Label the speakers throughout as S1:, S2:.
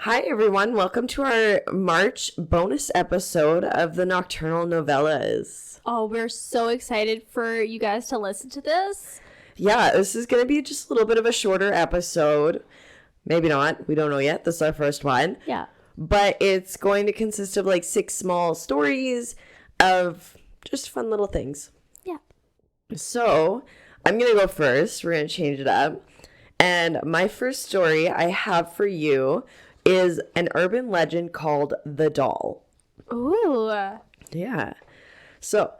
S1: Hi, everyone. Welcome to our March bonus episode of the Nocturnal Novellas.
S2: Oh, we're so excited for you guys to listen to this.
S1: Yeah, this is going to be just a little bit of a shorter episode. Maybe not. We don't know yet. This is our first one.
S2: Yeah.
S1: But it's going to consist of like 6 small stories of just fun little things.
S2: Yeah.
S1: So I'm going to go first. We're going to change it up. And my first story I have for you is an urban legend called The Doll.
S2: Ooh.
S1: Yeah. So,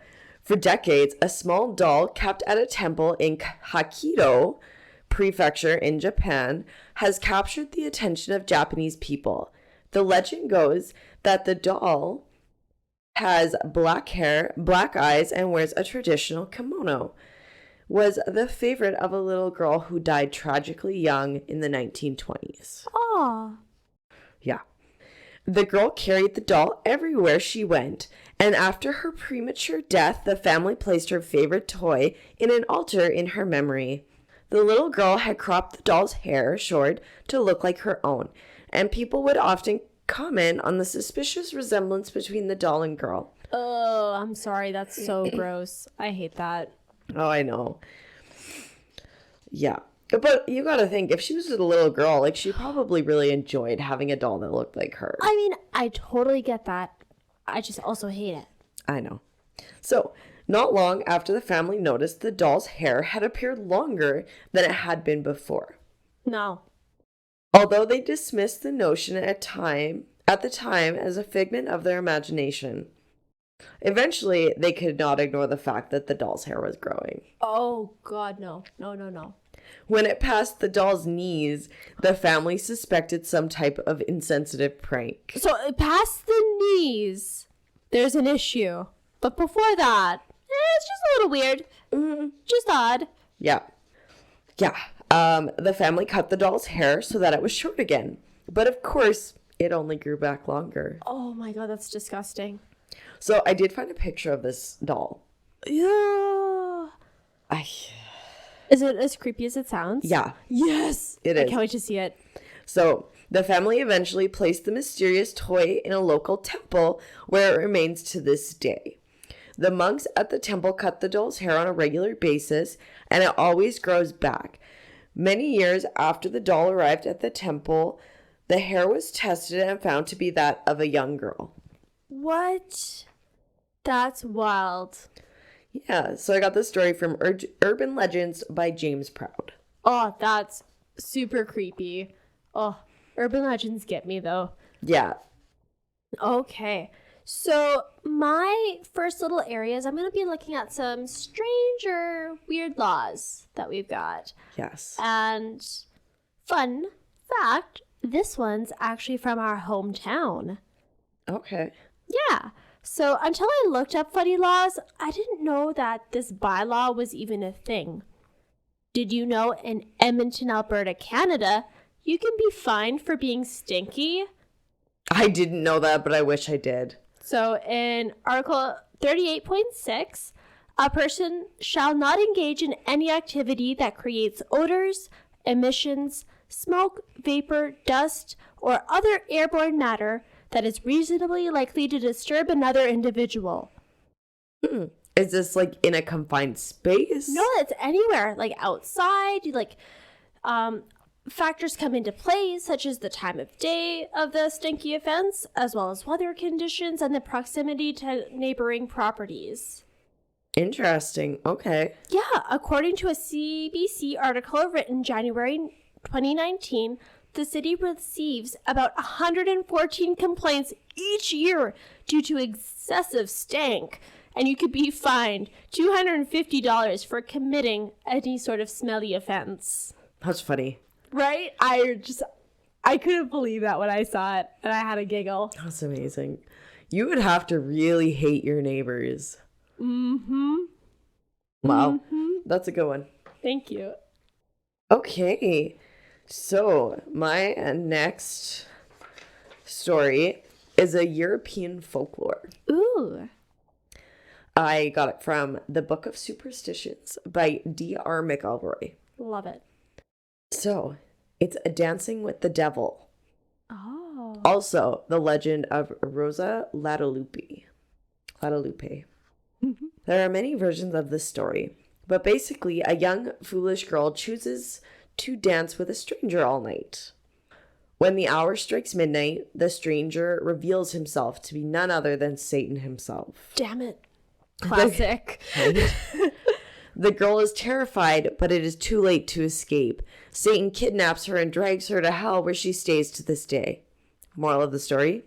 S1: for decades, a small doll kept at a temple in Hokkaido Prefecture in Japan has captured the attention of Japanese people. The legend goes that the doll has black hair, black eyes, and wears a traditional kimono. Was the favorite of a little girl who died tragically young in the 1920s.
S2: Aw.
S1: Yeah. The girl carried the doll everywhere she went, and after her premature death, the family placed her favorite toy in an altar in her memory. The little girl had cropped the doll's hair short to look like her own, and people would often comment on the suspicious resemblance between the doll and girl.
S2: Oh, I'm sorry. That's so gross. I hate that.
S1: Oh, I know. Yeah. But you gotta think, if she was a little girl, like, she probably really enjoyed having a doll that looked like her.
S2: I mean, I totally get that. I just also hate it.
S1: I know. So, not long after the family noticed the doll's hair had appeared longer than it had been before.
S2: No.
S1: Although they dismissed the notion at the time as a figment of their imagination. Eventually, they could not ignore the fact that the doll's hair was growing.
S2: Oh, God, no. No.
S1: When it passed the doll's knees, the family suspected some type of insensitive prank.
S2: So, past the knees, there's an issue. But before that, it's just a little weird. Just odd.
S1: Yeah. The family cut the doll's hair so that it was short again. But of course, it only grew back longer.
S2: Oh my God, that's disgusting.
S1: So I did find a picture of this doll.
S2: Yeah. Is it as creepy as it sounds?
S1: Yeah.
S2: Yes.
S1: It is.
S2: I can't wait to see it.
S1: So the family eventually placed the mysterious toy in a local temple where it remains to this day. The monks at the temple cut the doll's hair on a regular basis, and it always grows back. Many years after the doll arrived at the temple, the hair was tested and found to be that of a young girl.
S2: What? That's wild.
S1: Yeah, so I got this story from Urban Legends by James Proud.
S2: Oh, that's super creepy. Oh, urban legends get me though.
S1: Yeah.
S2: Okay. So my first little areas, I'm going to be looking at some stranger, weird laws that we've got.
S1: Yes.
S2: And fun fact, this one's actually from our hometown.
S1: Okay.
S2: Yeah. So until I looked up funny laws, I didn't know that this bylaw was even a thing. Did you know in Edmonton, Alberta, Canada, you can be fined for being stinky?
S1: I didn't know that, but I wish I did.
S2: So in Article 38.6, a person shall not engage in any activity that creates odors, emissions, smoke, vapor, dust, or other airborne matter that is reasonably likely to disturb another individual.
S1: Is this like in a confined space?
S2: No, it's anywhere, like outside, factors come into play, such as the time of day of the stinky offense, as well as weather conditions and the proximity to neighboring properties.
S1: Interesting. Okay.
S2: Yeah, according to a CBC article written January 2019, the city receives about 114 complaints each year due to excessive stank, and you could be fined $250 for committing any sort of smelly offense.
S1: That's funny.
S2: Right? I couldn't believe that when I saw it, and I had a giggle.
S1: That's amazing. You would have to really hate your neighbors.
S2: Mm-hmm.
S1: Wow.
S2: Mm-hmm.
S1: That's a good one.
S2: Thank you.
S1: Okay. So, my next story is a European folklore.
S2: Ooh.
S1: I got it from the Book of Superstitions by D.R. McElroy.
S2: Love it.
S1: So, it's a dancing with the devil.
S2: Oh.
S1: Also, the legend of Rosa Guadalupe. There are many versions of this story, but basically, a young, foolish girl chooses to dance with a stranger all night. When the hour strikes midnight, the stranger reveals himself to be none other than Satan himself.
S2: Damn it. Classic.
S1: The girl is terrified, but it is too late to escape. Satan kidnaps her and drags her to hell, where she stays to this day. Moral of the story: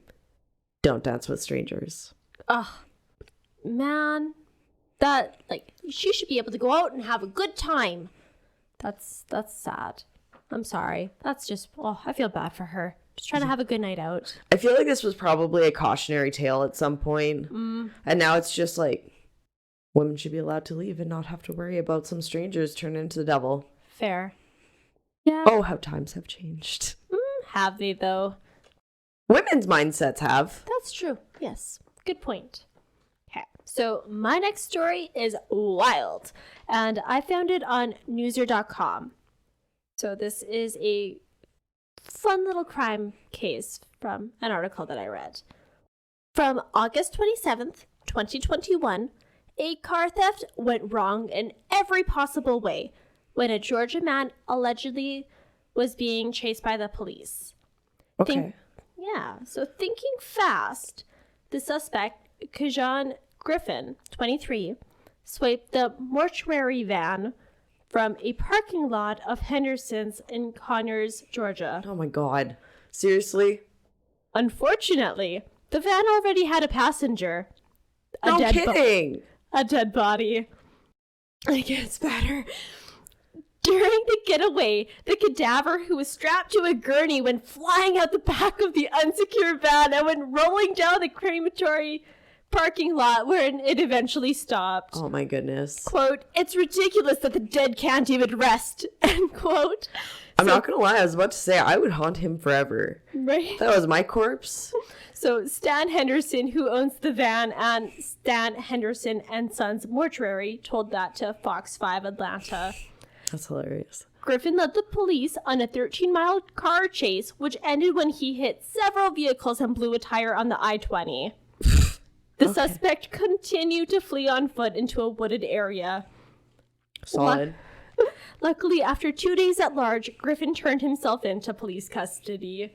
S1: don't dance with strangers.
S2: Ugh. Man. That, like, she should be able to go out and have a good time. That's sad. I'm sorry. That's just, I feel bad for her. Just trying to have a good night out.
S1: I feel like this was probably a cautionary tale at some point. And now it's just like, women should be allowed to leave and not have to worry about some strangers turning into the devil.
S2: Fair. Yeah.
S1: Oh, how times have changed.
S2: Have they, though?
S1: Women's mindsets have.
S2: That's true. Yes. Good point. Okay. So my next story is wild. And I found it on newser.com. So this is a fun little crime case from an article that I read. From August 27th, 2021, a car theft went wrong in every possible way when a Georgia man allegedly was being chased by the police.
S1: Okay.
S2: So thinking fast, the suspect, Kajan Griffin, 23, swiped the mortuary van from a parking lot of Henderson's in Conyers, Georgia.
S1: Oh my God. Seriously?
S2: Unfortunately, the van already had a passenger.
S1: No kidding.
S2: A dead body. It gets better. During the getaway, the cadaver, who was strapped to a gurney, went flying out the back of the unsecured van and went rolling down the crematory parking lot where it eventually stopped.
S1: Oh my goodness.
S2: Quote, "It's ridiculous that the dead can't even rest," end quote.
S1: I'm not gonna lie, I was about to say I would haunt him forever.
S2: Right?
S1: That was my corpse.
S2: So Stan Henderson, who owns the van, and Stan Henderson and Sons Mortuary told that to Fox 5 Atlanta.
S1: That's hilarious.
S2: Griffin led the police on a 13-mile car chase, which ended when he hit several vehicles and blew a tire on the I-20. The suspect continued to flee on foot into a wooded area.
S1: Solid.
S2: Luckily, after 2 days at large, Griffin turned himself into police custody.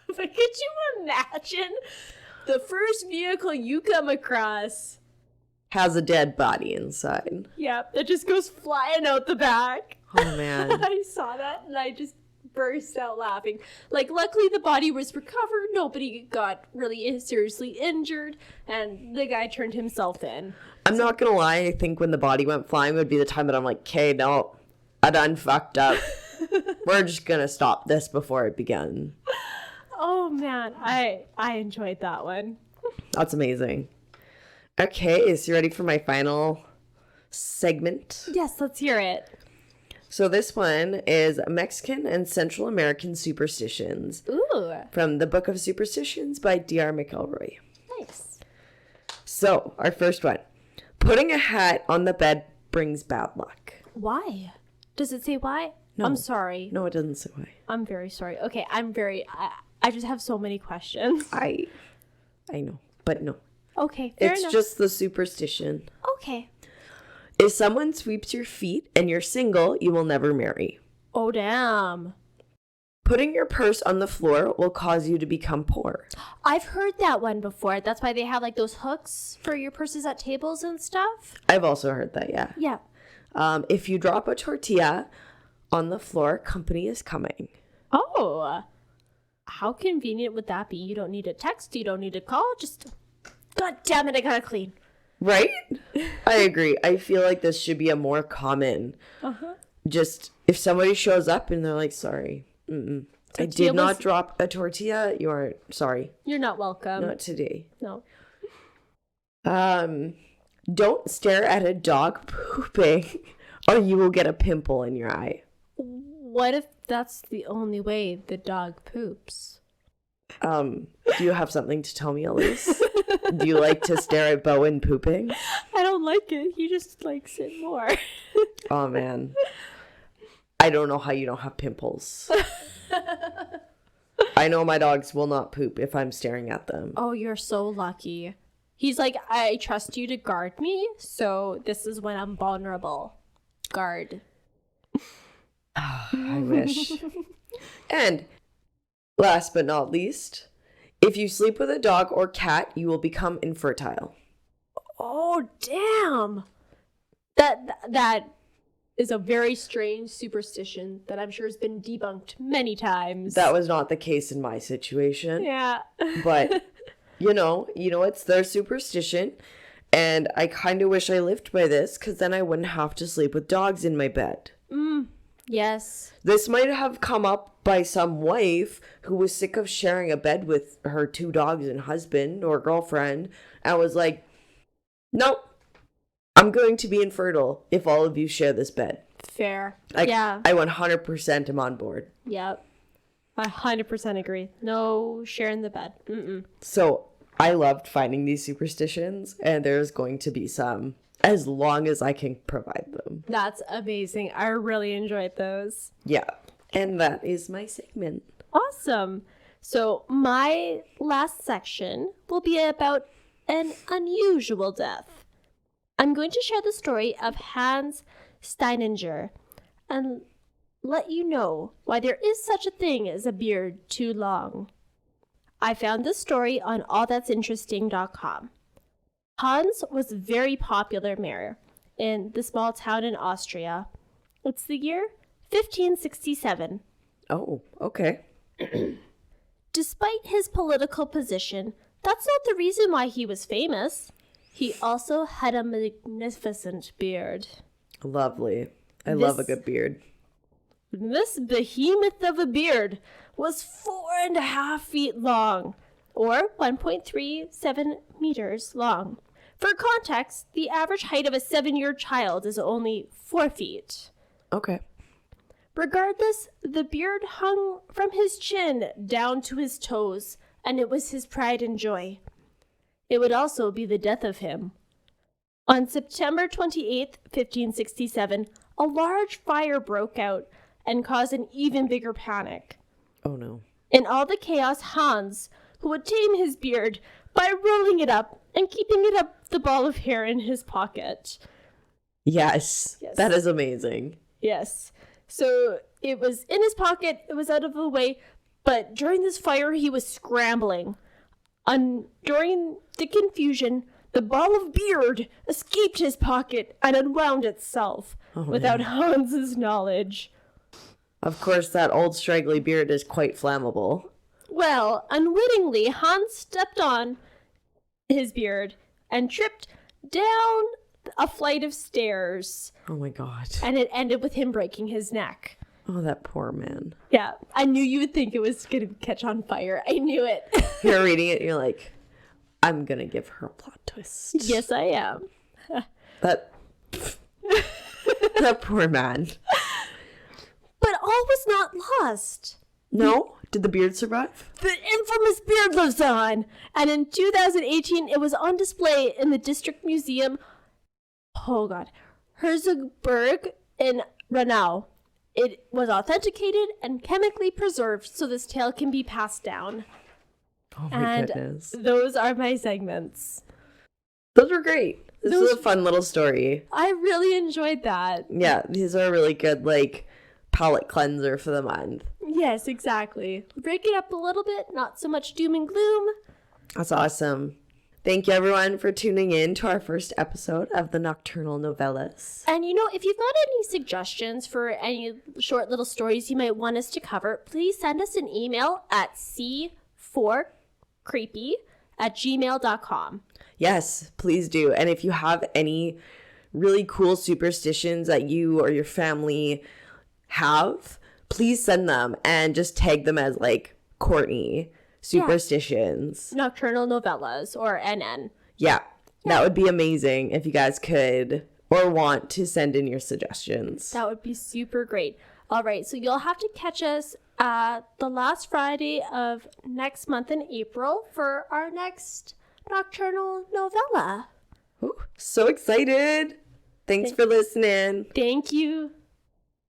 S2: But could you imagine the first vehicle you come across
S1: has a dead body inside?
S2: Yep, that just goes flying out the back.
S1: Oh man.
S2: I saw that and I just burst out laughing. Like, luckily the body was recovered, nobody got really seriously injured, and the guy turned himself in.
S1: I'm not gonna lie, I think when the body went flying would be the time that I'm like, okay, no, I done fucked up. We're just gonna stop this before it began.
S2: Oh man, I enjoyed that one.
S1: That's amazing. Okay, so you ready for my final segment?
S2: Yes, let's hear it.
S1: So this one is Mexican and Central American superstitions.
S2: Ooh.
S1: From the Book of Superstitions by D.R. McElroy.
S2: Nice.
S1: So, our first one. Putting a hat on the bed brings bad luck.
S2: Why? Does it say why?
S1: No.
S2: I'm sorry.
S1: No, it doesn't say why.
S2: I'm very sorry. Okay, I just have so many questions.
S1: I know, but no.
S2: Okay, fair
S1: It's
S2: enough.
S1: just the superstition.
S2: Okay.
S1: If someone sweeps your feet and you're single, you will never marry.
S2: Oh, damn.
S1: Putting your purse on the floor will cause you to become poor.
S2: I've heard that one before. That's why they have like those hooks for your purses at tables and stuff.
S1: I've also heard that, yeah.
S2: Yeah.
S1: If you drop a tortilla on the floor, company is coming.
S2: Oh. How convenient would that be? You don't need a text. You don't need a call. Just, God damn it, I gotta clean.
S1: Right? I agree. I feel like this should be a more common. Just if somebody shows up and they're like, sorry, I did not drop a tortilla. You are sorry.
S2: You're not welcome.
S1: Not today.
S2: No.
S1: Don't stare at a dog pooping or you will get a pimple in your eye.
S2: What if that's the only way the dog poops?
S1: Do you have something to tell me, Elise? Do you like to stare at Bowen pooping?
S2: I don't like it. He just likes it more.
S1: Oh, man. I don't know how you don't have pimples. I know my dogs will not poop if I'm staring at them.
S2: Oh, you're so lucky. He's like, I trust you to guard me, so this is when I'm vulnerable. Guard.
S1: I wish. And last but not least, if you sleep with a dog or cat, you will become infertile.
S2: Oh, damn. That is a very strange superstition that I'm sure has been debunked many times.
S1: That was not the case in my situation.
S2: Yeah.
S1: But, it's their superstition. And I kind of wish I lived by this, because then I wouldn't have to sleep with dogs in my bed.
S2: Yes.
S1: This might have come up by some wife who was sick of sharing a bed with her 2 dogs and husband or girlfriend and was like, nope, I'm going to be infertile if all of you share this bed.
S2: Fair.
S1: Yeah. I 100% am on board.
S2: Yep. I 100% agree. No sharing the bed. Mm-mm.
S1: So I loved finding these superstitions, and there's going to be some as long as I can provide them.
S2: That's amazing. I really enjoyed those.
S1: Yeah. And that is my segment.
S2: Awesome. So my last section will be about an unusual death. I'm going to share the story of Hans Steininger and let you know why there is such a thing as a beard too long. I found this story on allthat'sinteresting.com. Hans was a very popular mayor in the small town in Austria. It's the year 1567.
S1: Oh, okay.
S2: Despite his political position, that's not the reason why he was famous. He also had a magnificent beard.
S1: Lovely. I love a good beard.
S2: This behemoth of a beard was 4.5 feet long, or 1.37 meters long. For context, the average height of a 7-year child is only 4 feet.
S1: Okay.
S2: Regardless, the beard hung from his chin down to his toes, and it was his pride and joy. It would also be the death of him. On September 28th, 1567, a large fire broke out and caused an even bigger panic.
S1: Oh no.
S2: In all the chaos, Hans, who would tame his beard by rolling it up and keeping it up the ball of hair in his pocket.
S1: Yes. That is amazing.
S2: Yes. So it was in his pocket, it was out of the way, but during this fire, he was scrambling. During the confusion, the ball of beard escaped his pocket and unwound itself without Hans's knowledge.
S1: Of course, that old straggly beard is quite flammable.
S2: Well, unwittingly, Hans stepped on his beard and tripped down a flight of stairs.
S1: Oh my god.
S2: And it ended with him breaking his neck.
S1: Oh, that poor man.
S2: Yeah, I knew you would think it was going to catch on fire. I knew it.
S1: You're reading it, you're like, I'm going to give her a plot twist.
S2: Yes, I am.
S1: That poor man.
S2: But all was not lost.
S1: No? Did the beard survive?
S2: The infamous beard lives on. And in 2018, it was on display in the District Museum, Herzogburg in Ranau. It was authenticated and chemically preserved so this tale can be passed down.
S1: Oh my goodness.
S2: Those are my segments.
S1: Those were great. This was a fun little story.
S2: I really enjoyed that.
S1: Yeah, these are really good, palate cleanser for the month.
S2: Yes, exactly. Break it up a little bit, not so much doom and gloom.
S1: That's awesome. Thank you, everyone, for tuning in to our first episode of the Nocturnal Novellas.
S2: And, if you've got any suggestions for any short little stories you might want us to cover, please send us an email at c4creepy@gmail.com.
S1: Yes, please do. And if you have any really cool superstitions that you or your family have, please send them and just tag them as, Courtney Superstitions.
S2: Nocturnal Novellas, or NN.
S1: Yeah, that would be amazing if you guys could or want to send in your suggestions.
S2: That would be super great. All right, so you'll have to catch us the last Friday of next month in April for our next Nocturnal Novella.
S1: Ooh, so excited. Thanks for listening.
S2: Thank you.